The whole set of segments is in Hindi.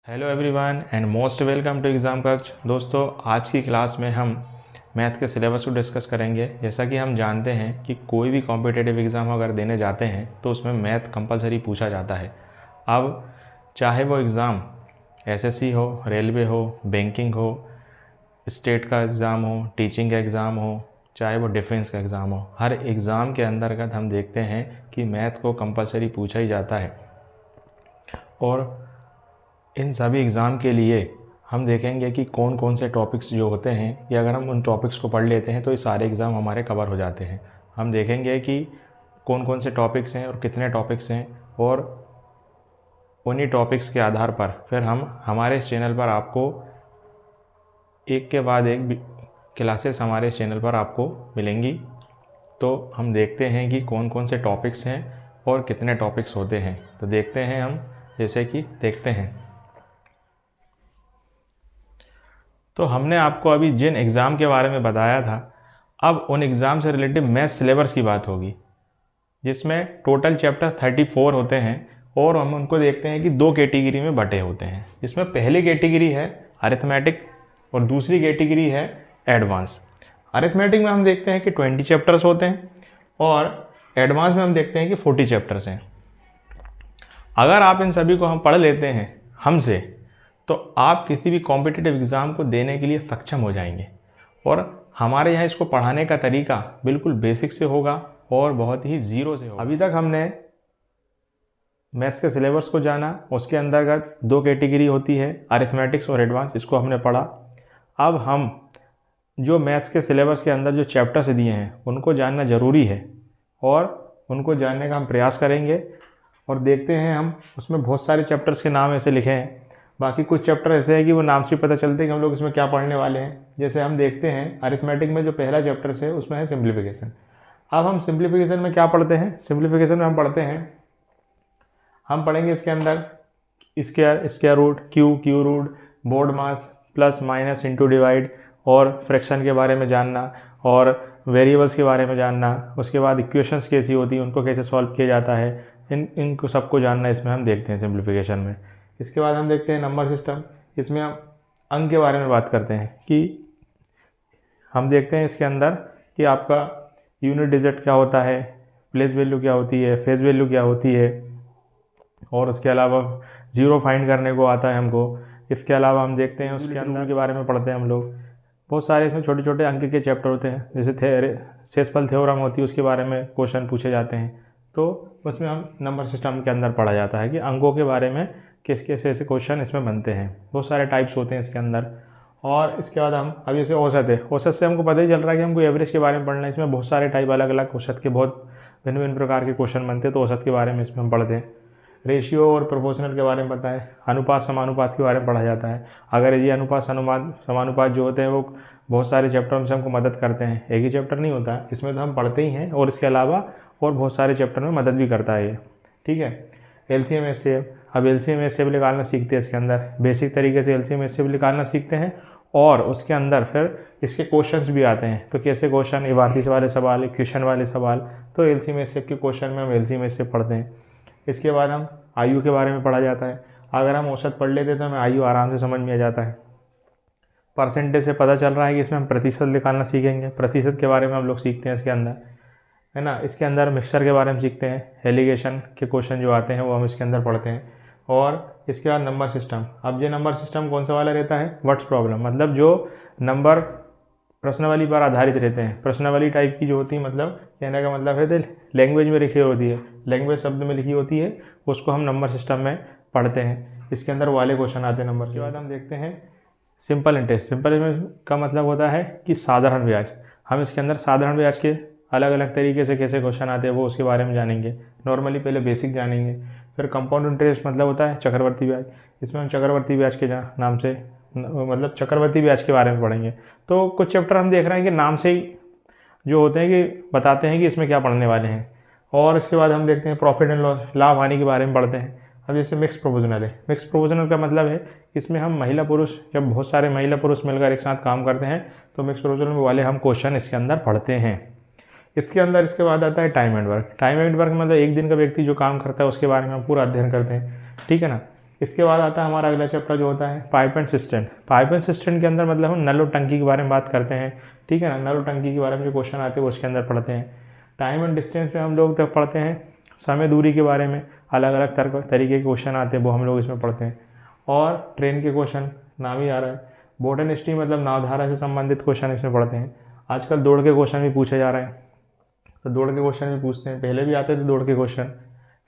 Hello everyone and most welcome to exam Kaksh. दोस्तों, आज की क्लास में हम मैथ के सिलेबस को डिस्कस करेंगे। जैसा कि हम जानते हैं कि कोई भी कॉम्पिटिटिव एग्ज़ाम अगर देने जाते हैं तो उसमें मैथ कंपलसरी पूछा जाता है। अब चाहे वो एग्ज़ाम एसएससी हो, रेलवे हो, बैंकिंग हो, स्टेट का एग्ज़ाम हो, टीचिंग का एग्ज़ाम हो, चाहे वो डिफेंस का एग्ज़ाम हो, हर एग्ज़ाम के अंतर्गत हम देखते हैं कि मैथ को कंपलसरी पूछा ही जाता है। और इन सभी एग्ज़ाम के लिए हम देखेंगे कि कौन कौन से टॉपिक्स जो होते हैं, या अगर हम उन टॉपिक्स को पढ़ लेते हैं तो ये सारे एग्ज़ाम हमारे कवर हो जाते हैं। हम देखेंगे कि कौन कौन से टॉपिक्स हैं और कितने टॉपिक्स हैं, और उन्हीं टॉपिक्स के आधार पर फिर हम हमारे इस चैनल पर आपको एक के बाद एक क्लासेस हमारे इस चैनल पर आपको मिलेंगी। तो हम देखते हैं कि कौन कौन से टॉपिक्स हैं और कितने टॉपिक्स होते हैं। तो देखते हैं हम, जैसे कि देखते हैं। तो हमने आपको अभी जिन एग्ज़ाम के बारे में बताया था, अब उन एग्ज़ाम से रिलेटेड मैथ सिलेबस की बात होगी, जिसमें टोटल चैप्टर्स 34 होते हैं। और हम उनको देखते हैं कि दो कैटेगरी में बटे होते हैं। इसमें पहली कैटेगरी है अरिथमेटिक और दूसरी कैटेगरी है एडवांस। अरिथमेटिक में हम देखते हैं कि 20 चैप्टर्स होते हैं और एडवांस में हम देखते हैं कि 40 चैप्टर्स हैं। अगर आप इन सभी को हम पढ़ लेते हैं हमसे, तो आप किसी भी कॉम्पिटिटिव एग्ज़ाम को देने के लिए सक्षम हो जाएंगे। और हमारे यहाँ इसको पढ़ाने का तरीका बिल्कुल बेसिक से होगा और बहुत ही ज़ीरो से होगा। अभी तक हमने मैथ्स के सिलेबस को जाना, उसके अंतर्गत दो कैटेगरी होती है, अरिथमेटिक्स और एडवांस, इसको हमने पढ़ा। अब हम जो मैथ्स के सिलेबस के अंदर जो चैप्टर्स दिए हैं उनको जानना ज़रूरी है, और उनको जानने का हम प्रयास करेंगे। और देखते हैं हम उसमें बहुत सारे चैप्टर्स के नाम ऐसे लिखे हैं। बाकी कुछ चैप्टर ऐसे हैं कि वो नाम से पता चलते हैं कि हम लोग इसमें क्या पढ़ने वाले हैं। जैसे हम देखते हैं अरिथमेटिक में जो पहला चैप्टर है उसमें है सिंप्लीफिकेशन। अब हम सिंप्लीफिकेशन में क्या पढ़ते हैं? सिंप्लीफिकेशन में हम पढ़ते हैं, हम पढ़ेंगे इसके अंदर square root, cube root, BODMAS, plus minus into divide, और फ्रैक्शन के बारे में जानना, और वेरिएबल्स के बारे में जानना। उसके बाद इक्वेशंस कैसी होती हैं, उनको कैसे सॉल्व किया जाता है, इनको सबको जानना इसमें हम देखते हैं सिंप्लीफिकेशन में। इसके बाद हम देखते हैं नंबर सिस्टम। इसमें हम अंक के बारे में बात करते हैं कि हम देखते हैं इसके अंदर कि आपका यूनिट डिजिट क्या होता है, प्लेस वैल्यू क्या होती है, फेस वैल्यू क्या होती है, और उसके अलावा ज़ीरो फाइंड करने को आता है हमको। इसके अलावा हम देखते हैं उसके अंदर के बारे में पढ़ते हैं हम लोग। बहुत सारे इसमें छोटे छोटे अंक के चैप्टर होते हैं, जैसे शेषफल थ्योरम होती है, उसके बारे में क्वेश्चन पूछे जाते हैं। तो उसमें हम नंबर सिस्टम के अंदर पढ़ा जाता है कि अंकों के बारे में किस किस ऐसे क्वेश्चन इसमें बनते हैं। बहुत सारे टाइप्स होते हैं इसके अंदर। और इसके बाद हम अब जैसे औसत है, औसत से हमको पता ही चल रहा है कि हमको एवरेज के बारे में पढ़ना है। इसमें बहुत सारे टाइप अलग अलग औसत के बहुत भिन्न भिन्न प्रकार के क्वेश्चन बनते हैं, तो औसत के बारे में इसमें हम पढ़ते हैं। रेशियो और प्रोपोर्शनल के बारे में पता है, अनुपात समानुपात के बारे में पढ़ा जाता है। अगर ये अनुपात समानुपात जो होते हैं वो बहुत सारे चैप्टर में से हमको मदद करते हैं, एक ही चैप्टर नहीं होता है, इसमें तो हम पढ़ते ही हैं, और इसके अलावा और बहुत सारे चैप्टर में मदद भी करता है ये। ठीक है। एलसीएम एचसीएफ, अब एलसीएम एचसीएफ निकालना सीखते हैं इसके अंदर, बेसिक तरीके से एलसीएम एचसीएफ निकालना सीखते हैं। और उसके अंदर फिर इसके क्वेश्चंस भी आते हैं, तो कैसे क्वेश्चन, इबारती वाले सवाल, इक्वेशन वाले सवाल, तो एलसीएम एचसीएफ के क्वेश्चन में हम एलसीएम एचसीएफ पढ़ते हैं। इसके बाद हम आयु के बारे में पढ़ा जाता है। अगर हम औसत पढ़ लेते तो हमें आयु आराम से समझ में आ जाता है। परसेंटेज से पता चल रहा है कि इसमें हम प्रतिशत निकालना सीखेंगे, प्रतिशत के बारे में हम लोग सीखते हैं इसके अंदर, है ना। इसके अंदर मिक्सचर के बारे में सीखते हैं, एलिगेशन के क्वेश्चन जो आते हैं वो हम इसके अंदर पढ़ते हैं। और इसके बाद नंबर सिस्टम। अब ये नंबर सिस्टम कौन सा वाला रहता है? व्हाट्स प्रॉब्लम, मतलब जो नंबर प्रश्नावली पर आधारित रहते हैं। प्रश्नावली टाइप की जो होती है, मतलब कहने का मतलब है लैंग्वेज में लिखी होती है, लैंग्वेज शब्द में लिखी होती है, उसको हम नंबर सिस्टम में पढ़ते हैं। इसके अंदर वाले क्वेश्चन आते हैं नंबर के बाद। हम देखते हैं सिंपल इंटरेस्ट। सिंपल इंटरेस्ट का मतलब होता है कि साधारण ब्याज। हम इसके अंदर साधारण ब्याज के अलग अलग तरीके से कैसे क्वेश्चन आते हैं वो उसके बारे में जानेंगे। नॉर्मली पहले बेसिक जानेंगे, फिर कंपाउंड इंटरेस्ट मतलब होता है चक्रवर्ती ब्याज। इसमें हम चक्रवर्ती ब्याज के नाम से, मतलब चक्रवर्ती ब्याज के बारे में पढ़ेंगे। तो कुछ चैप्टर हम देख रहे हैं कि नाम से ही जो होते हैं कि बताते हैं कि इसमें क्या पढ़ने वाले हैं। और इसके बाद हम देखते हैं प्रॉफिट एंड लॉस, लाभ हानि के बारे में पढ़ते हैं। अब जैसे मिक्स प्रोपोर्शनल है, मिक्स प्रोपोर्शनल का मतलब है इसमें हम महिला पुरुष, जब बहुत सारे महिला पुरुष मिलकर एक साथ काम करते हैं तो मिक्स प्रोपोर्शनल वाले हम क्वेश्चन इसके अंदर पढ़ते हैं। इसके अंदर इसके बाद आता है time and work. Time and work मतलब एक दिन का व्यक्ति जो काम करता है उसके बारे में हम पूरा अध्ययन करते हैं। ठीक है ना। इसके बाद आता है हमारा अगला चैप्टर जो होता है pipe and system. Pipe and system के अंदर मतलब हम नल और टंकी के बारे में बात करते हैं, ठीक है ना। नल और टंकी के बारे में जो क्वेश्चन आते हैं वो उसके अंदर पढ़ते हैं। टाइम एंड डिस्टेंस में हम लोग तक पढ़ते हैं समय दूरी के बारे में, अलग अलग तरीके के क्वेश्चन आते हैं वो हम लोग इसमें पढ़ते हैं। और ट्रेन के क्वेश्चन नाम ही आ रहा है, बोट एंड स्टीम मतलब नावधारा से संबंधित क्वेश्चन इसमें पढ़ते हैं। आजकल दौड़ के क्वेश्चन भी पूछे जा रहे हैं, तो दौड़ के क्वेश्चन भी पूछते हैं, पहले भी आते थे दौड़ के क्वेश्चन।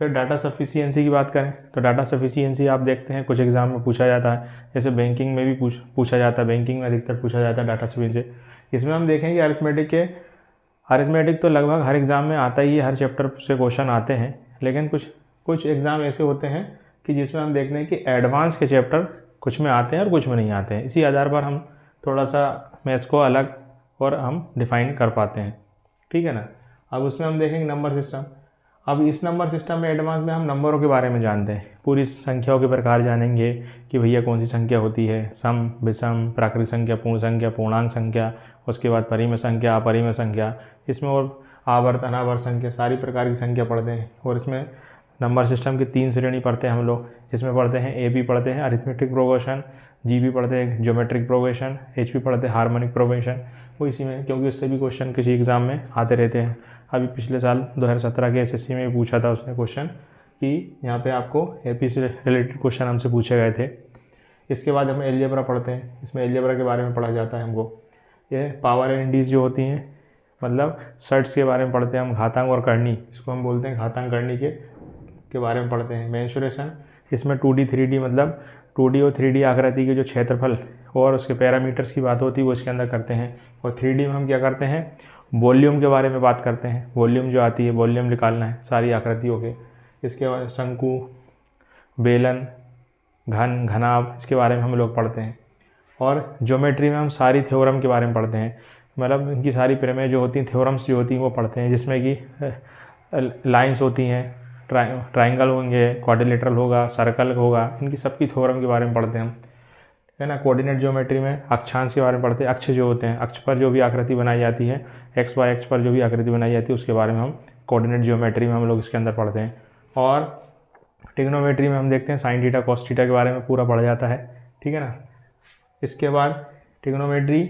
फिर डाटा सफिशिएंसी की बात करें तो डाटा सफिशिएंसी आप देखते हैं कुछ एग्जाम में पूछा जाता है, जैसे बैंकिंग में भी पूछा जाता है, बैंकिंग में अधिकतर पूछा जाता है डाटा सफिशिएंसी। इसमें हम देखेंगे अरिथमेटिक तो लगभग हर एग्ज़ाम में आता ही है, हर चैप्टर से क्वेश्चन आते हैं, लेकिन कुछ एग्ज़ाम ऐसे होते हैं कि जिसमें हम देखते हैं कि एडवांस के चैप्टर कुछ में आते हैं और कुछ में नहीं आते हैं। इसी आधार पर हम थोड़ा सा मैथ्स को अलग और हम डिफ़ाइन कर पाते हैं, ठीक है ना। अब उसमें हम देखेंगे नंबर सिस्टम। अब इस नंबर सिस्टम में एडवांस में हम नंबरों के बारे में जानते हैं, पूरी संख्याओं के प्रकार जानेंगे कि भैया कौन सी संख्या होती है, सम, विषम, प्राकृतिक संख्या, पूर्ण संख्या, पूर्णांक संख्या, उसके बाद परिमेय संख्या, अपरिमेय संख्या, इसमें और आवर्त अनावर्त संख्या, सारी प्रकार की संख्या पढ़ते हैं। और इसमें नंबर सिस्टम की 3 श्रेणी पढ़ते हैं हम लोग, जिसमें पढ़ते हैं ए बी पढ़ते हैं अरिथमेटिक प्रोग्रेशन, जी बी पढ़ते हैं ज्योमेट्रिक प्रोग्रेशन, एच पी पढ़ते हैं हार्मोनिक प्रोग्रेशन। वो इसी में, क्योंकि उससे भी क्वेश्चन किसी एग्ज़ाम में आते रहते हैं। अभी पिछले साल 2017 के एसएससी में पूछा था उसने क्वेश्चन कि यहाँ पे आपको एपी से रिलेटेड क्वेश्चन हमसे पूछे गए थे। इसके बाद हम एलजेब्रा पढ़ते हैं, इसमें एलजेब्रा के बारे में पढ़ा जाता है हमको। ये पावर एंड इंडीज जो होती हैं, मतलब सर्ट्स के बारे में पढ़ते हैं हम, घातांक और करनी, इसको हम बोलते हैं घातांक करनी के बारे में पढ़ते हैं। मेंसुरेशन, इसमें 2D 3D मतलब 2D और 3D आकृति के जो क्षेत्रफल और उसके पैरामीटर्स की बात होती है वो इसके अंदर करते हैं। और 3D में हम क्या करते हैं, वॉल्यूम के बारे में बात करते हैं, वॉल्यूम जो आती है, वॉल्यूम निकालना है सारी आकृतियों के। इसके बाद शंकु, बेलन, घन, घनाभ, इसके बारे में हम लोग पढ़ते हैं। और ज्योमेट्री में हम सारी थ्योरम के बारे में पढ़ते हैं, मतलब इनकी सारी प्रमेय जो होती हैं, थ्योरम्स जो होती हैं वो पढ़ते हैं, जिसमें कि लाइंस होती हैं, ट्राइंगल होंगे, क्वाड्रिलेटरल होगा, सर्कल होगा, इनकी सबकी थ्योरम के बारे में पढ़ते हैं हम, है ना। कोऑर्डिनेट ज्योमेट्री में अक्षांश के बारे में पढ़ते हैं, अक्ष जो होते हैं, अक्ष पर जो भी आकृति बनाई जाती है, एक्स वाई अक्ष पर जो भी आकृति बनाई जाती है उसके बारे में हम कोऑर्डिनेट ज्योमेट्री में हम लोग इसके अंदर पढ़ते हैं। और ट्रिग्नोमेट्री में हम देखते हैं साइन थीटा कॉस थीटा के बारे में पूरा पढ़ा जाता है, ठीक है ना। इसके बाद ट्रिग्नोमेट्री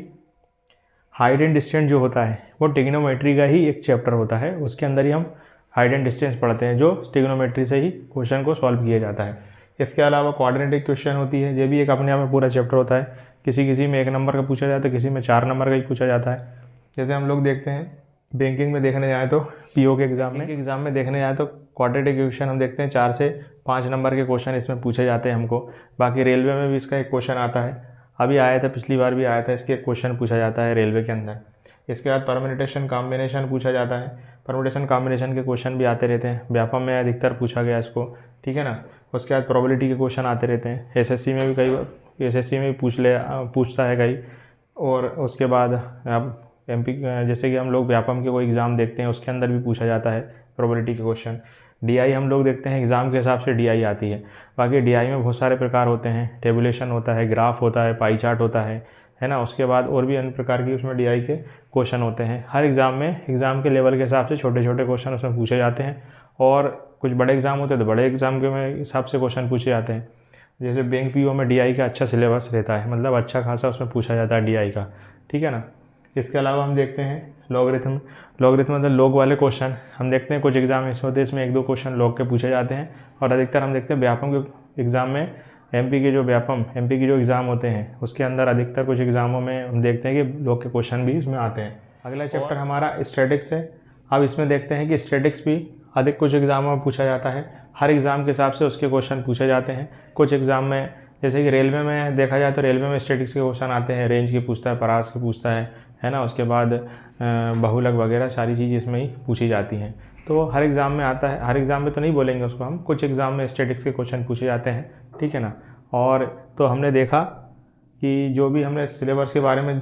हाइट एंड डिस्टेंस जो होता है वो ट्रिग्नोमेट्री का ही एक चैप्टर होता है, उसके अंदर ही हम हाइट एंड डिस्टेंस पढ़ते हैं, जो ट्रिग्नोमेट्री से ही क्वेश्चन को सॉल्व किया जाता है। इसके अलावा कोऑर्डिनेट क्वेश्चन होती है, ये भी एक अपने आप में पूरा चैप्टर होता है। किसी में 1 नंबर का पूछा जाता है, किसी में 4 नंबर का ही पूछा जाता है। जैसे हम लोग देखते हैं बैंकिंग में देखने जाए तो पीओ के एग्ज़ाम में देखने जाए तो क्वाड्रेटिक क्वेश्चन हम देखते हैं 4 से 5 नंबर के क्वेश्चन इसमें पूछे जाते हैं हमको। बाकी रेलवे में भी इसका एक क्वेश्चन आता है, अभी आया था, पिछली बार भी आया था, इसके एक क्वेश्चन पूछा जाता है रेलवे के अंदर। इसके बाद परम्यूटेशन कॉम्बिनेशन पूछा जाता है, परम्यूटेशन कॉम्बिनेशन के क्वेश्चन भी आते रहते हैं, व्यापम में अधिकतर पूछा गया इसको, ठीक है ना। उसके बाद प्रोबेबिलिटी के क्वेश्चन आते रहते हैं, एसएससी में भी एसएससी में भी पूछता है कई। और उसके बाद अब एमपी, जैसे कि हम लोग व्यापम के कोई एग्ज़ाम देखते हैं उसके अंदर भी पूछा जाता है प्रोबेबिलिटी के क्वेश्चन। डीआई हम लोग देखते हैं एग्ज़ाम के हिसाब से डीआई आती है। बाकी डीआई में बहुत सारे प्रकार होते हैं, टेबुलेशन होता है, ग्राफ होता है, पाई चार्ट होता है ना। उसके बाद और भी अन्य प्रकार की उसमें डीआई के क्वेश्चन होते हैं। हर एग्ज़ाम में एग्ज़ाम के लेवल के हिसाब से छोटे छोटे क्वेश्चन उसमें पूछे जाते हैं, और कुछ बड़े एग्ज़ाम होते हैं तो बड़े एग्ज़ाम के हिसाब से क्वेश्चन पूछे जाते हैं। जैसे बैंक पीओ में डीआई का अच्छा सिलेबस रहता है, मतलब अच्छा खासा उसमें पूछा जाता है डीआई का, ठीक है ना। इसके अलावा हम देखते हैं लॉगरिथम मतलब लॉग वाले क्वेश्चन हम देखते हैं, कुछ एग्ज़ाम ऐसे होते हैं इसमें 1-2 क्वेश्चन लॉग के पूछे जाते हैं। और अधिकतर हम देखते हैं व्यापम के एग्ज़ाम में, एमपी के जो एग्ज़ाम होते हैं उसके अंदर अधिकतर कुछ एग्ज़ामों में हम देखते हैं कि लॉग के क्वेश्चन भी इसमें आते हैं। अगला चैप्टर हमारा स्टैटिक्स है। अब इसमें देखते हैं कि स्टैटिक्स भी अधिक कुछ एग्ज़ामों में पूछा जाता है, हर एग्ज़ाम के हिसाब से उसके क्वेश्चन पूछे जाते हैं। कुछ एग्ज़ाम में, जैसे कि रेलवे में देखा जाए तो रेलवे में स्टैटिक्स के क्वेश्चन आते हैं, रेंज के पूछता है, परास के पूछता है ना। उसके बाद बहुलक वगैरह सारी चीज़ इसमें ही पूछी जाती हैं। तो हर एग्ज़ाम में आता है, हर एग्ज़ाम में तो नहीं बोलेंगे उसको हम, कुछ एग्ज़ाम में स्टैटिक्स के क्वेश्चन पूछे जाते हैं, ठीक है ना। और तो हमने देखा कि जो भी हमने सिलेबस के बारे में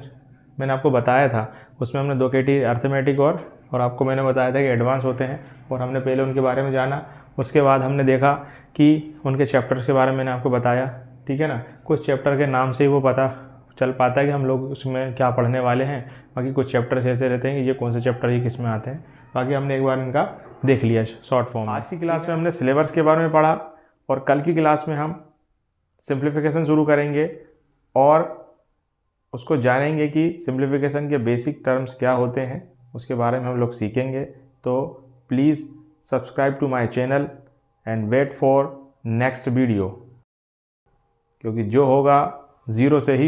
मैंने आपको बताया था उसमें हमने 2 कैटेगरी अर्थमेटिक और आपको मैंने बताया था कि एडवांस होते हैं, और हमने पहले उनके बारे में जाना। उसके बाद हमने देखा कि उनके चैप्टर्स के बारे में मैंने आपको बताया, ठीक है ना। कुछ चैप्टर के नाम से ही वो पता चल पाता है कि हम लोग उसमें क्या पढ़ने वाले हैं। बाकी कुछ चैप्टर्स ऐसे रहते हैं कि ये कौन से चैप्टर ये किस में आते हैं, बाकी हमने एक बार इनका देख लिया शॉर्ट फॉर्म। आज की क्लास में हमने सिलेबस के बारे में पढ़ा, और कल की क्लास में हम सिंप्लीफिकेशन शुरू करेंगे और उसको जानेंगे कि सिंप्लीफिकेशन के बेसिक टर्म्स क्या होते हैं, उसके बारे में हम लोग सीखेंगे। तो please subscribe to my channel and wait for next video, क्योंकि जो होगा ज़ीरो से ही